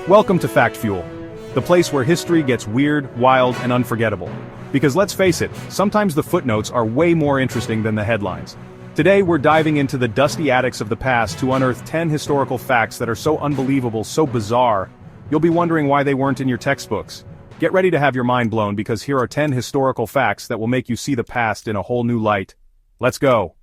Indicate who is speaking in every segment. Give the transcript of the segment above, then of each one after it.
Speaker 1: Welcome to Fact Fuel, the place where history gets weird, wild, and unforgettable. Because let's face it, sometimes the footnotes are way more interesting than the headlines. Today we're diving into the dusty attics of the past to unearth 10 historical facts that are so unbelievable, so bizarre, you'll be wondering why they weren't in your textbooks. Get ready to have your mind blown because here are 10 historical facts that will make you see the past in a whole new light. Let's go.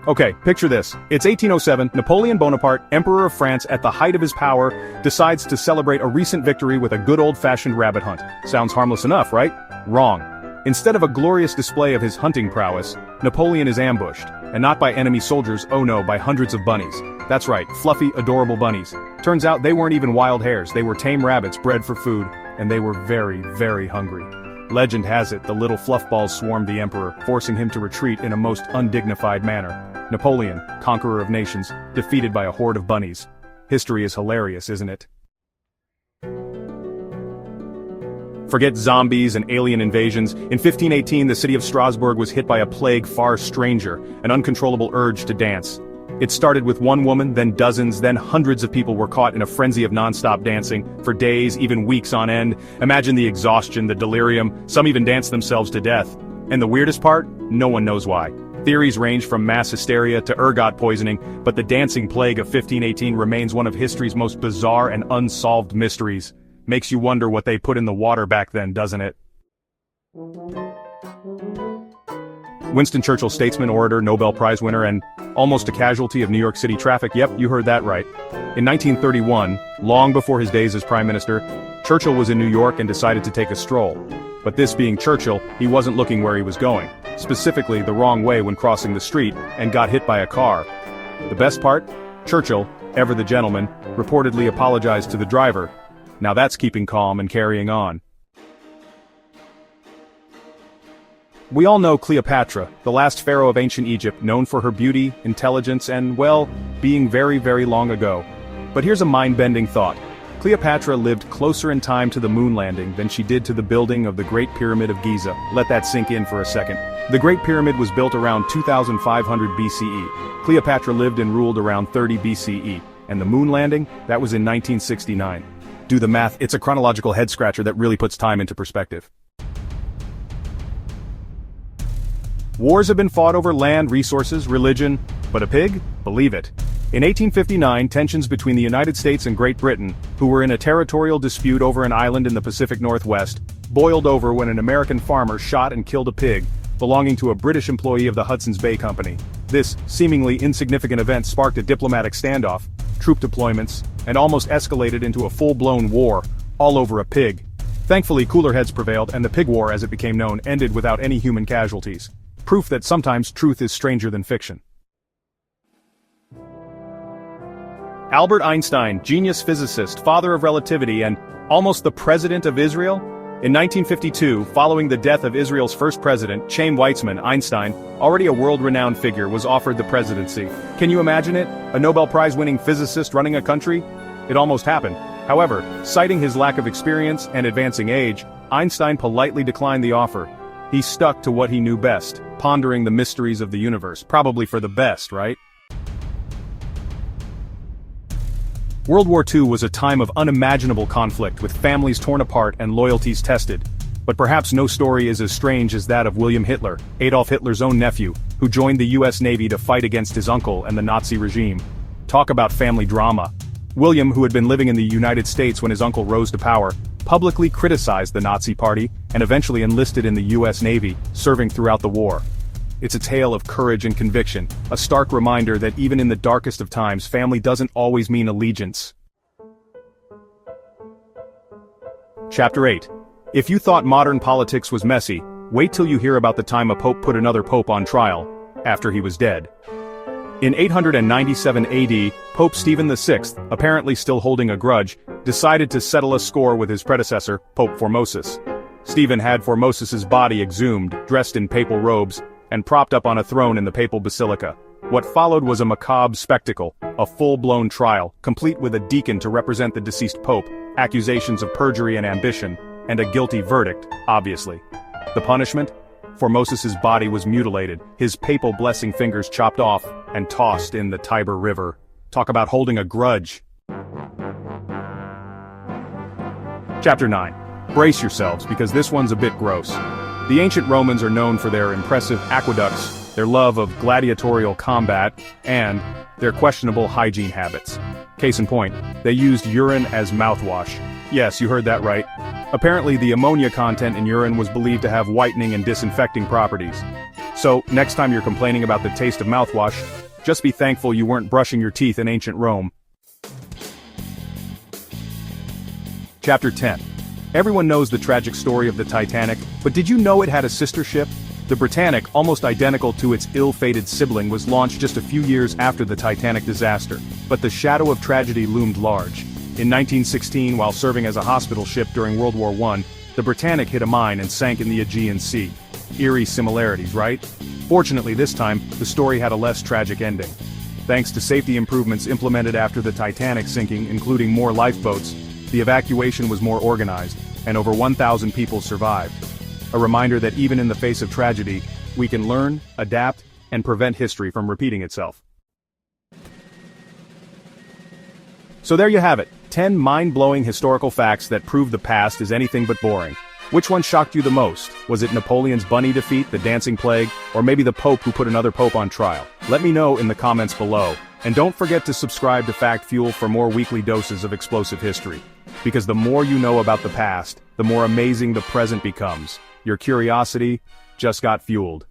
Speaker 1: Okay, picture this. It's 1807, Napoleon Bonaparte, Emperor of France at the height of his power, decides to celebrate a recent victory with a good old-fashioned rabbit hunt. Sounds harmless enough, right? Wrong. Instead of a glorious display of his hunting prowess, Napoleon is ambushed, and not by enemy soldiers, oh no, by hundreds of bunnies. That's right, fluffy, adorable bunnies. Turns out they weren't even wild hares, they were tame rabbits bred for food, and they were very, very hungry. Legend has it the little fluffballs swarmed the emperor, forcing him to retreat in a most undignified manner. Napoleon, conqueror of nations, defeated by a horde of bunnies. History is hilarious, isn't it? Forget zombies and alien invasions. In 1518, the city of Strasbourg was hit by a plague far stranger, an uncontrollable urge to dance. It started with one woman, then dozens, then hundreds of people were caught in a frenzy of non-stop dancing, for days, even weeks on end. Imagine the exhaustion, the delirium, some even danced themselves to death. And the weirdest part? No one knows why. Theories range from mass hysteria to ergot poisoning, but the dancing plague of 1518 remains one of history's most bizarre and unsolved mysteries. Makes you wonder what they put in the water back then, doesn't it? Winston Churchill, statesman, orator, Nobel Prize winner, and almost a casualty of New York City traffic. Yep, you heard that right. In 1931, long before his days as Prime Minister, Churchill was in New York and decided to take a stroll. But this being Churchill, he wasn't looking where he was going, specifically the wrong way when crossing the street, and got hit by a car. The best part? Churchill, ever the gentleman, reportedly apologized to the driver. Now that's keeping calm and carrying on. We all know Cleopatra, the last pharaoh of ancient Egypt, known for her beauty, intelligence, and, well, being very, very long ago. But here's a mind-bending thought. Cleopatra lived closer in time to the moon landing than she did to the building of the Great Pyramid of Giza. Let that sink in for a second. The Great Pyramid was built around 2500 BCE. Cleopatra lived and ruled around 30 BCE. And the moon landing? That was in 1969. Do the math, it's a chronological head-scratcher that really puts time into perspective. Wars have been fought over land, resources, religion, but a pig? Believe it. In 1859, tensions between the United States and Great Britain, who were in a territorial dispute over an island in the Pacific Northwest, boiled over when an American farmer shot and killed a pig, belonging to a British employee of the Hudson's Bay Company. This seemingly insignificant event sparked a diplomatic standoff, troop deployments, and almost escalated into a full-blown war, all over a pig. Thankfully, cooler heads prevailed, and the pig war, as it became known, ended without any human casualties. Proof that sometimes truth is stranger than fiction. Albert Einstein, genius physicist, father of relativity, and almost the president of Israel? In 1952, following the death of Israel's first president, Chaim Weizmann, Einstein, already a world-renowned figure, was offered the presidency. Can you imagine it? A Nobel Prize-winning physicist running a country? It almost happened. However, citing his lack of experience and advancing age, Einstein politely declined the offer. He stuck to what he knew best, pondering the mysteries of the universe, probably for the best, right? World War II was a time of unimaginable conflict, with families torn apart and loyalties tested. But perhaps no story is as strange as that of William Hitler, Adolf Hitler's own nephew, who joined the US Navy to fight against his uncle and the Nazi regime. Talk about family drama. William, who had been living in the United States when his uncle rose to power, publicly criticized the Nazi Party, and eventually enlisted in the US Navy, serving throughout the war. It's a tale of courage and conviction, a stark reminder that even in the darkest of times, family doesn't always mean allegiance. Chapter 8. If you thought modern politics was messy, wait till you hear about the time a pope put another pope on trial, after he was dead. In 897 AD, Pope Stephen VI, apparently still holding a grudge, decided to settle a score with his predecessor, Pope Formosus. Stephen had Formosus's body exhumed, dressed in papal robes, and propped up on a throne in the papal basilica. What followed was a macabre spectacle, a full-blown trial, complete with a deacon to represent the deceased pope, accusations of perjury and ambition, and a guilty verdict, obviously. The punishment? Formosus's body was mutilated, his papal blessing fingers chopped off, and tossed in the Tiber River. Talk about holding a grudge. Chapter 9. Brace yourselves, because this one's a bit gross. The ancient Romans are known for their impressive aqueducts, their love of gladiatorial combat, and their questionable hygiene habits. Case in point, they used urine as mouthwash. Yes, you heard that right. Apparently, the ammonia content in urine was believed to have whitening and disinfecting properties. So, next time you're complaining about the taste of mouthwash, just be thankful you weren't brushing your teeth in ancient Rome. Chapter 10. Everyone knows the tragic story of the Titanic, but did you know it had a sister ship? The Britannic, almost identical to its ill-fated sibling, was launched just a few years after the Titanic disaster. But the shadow of tragedy loomed large. In 1916, while serving as a hospital ship during World War I, the Britannic hit a mine and sank in the Aegean Sea. Eerie similarities, right? Fortunately this time, the story had a less tragic ending. Thanks to safety improvements implemented after the Titanic sinking, including more lifeboats, the evacuation was more organized, and over 1,000 people survived. A reminder that even in the face of tragedy, we can learn, adapt, and prevent history from repeating itself. So there you have it, 10 mind-blowing historical facts that prove the past is anything but boring. Which one shocked you the most? Was it Napoleon's bunny defeat, the dancing plague, or maybe the Pope who put another Pope on trial? Let me know in the comments below. And don't forget to subscribe to Fact Fuel for more weekly doses of explosive history. Because the more you know about the past, the more amazing the present becomes. Your curiosity just got fueled.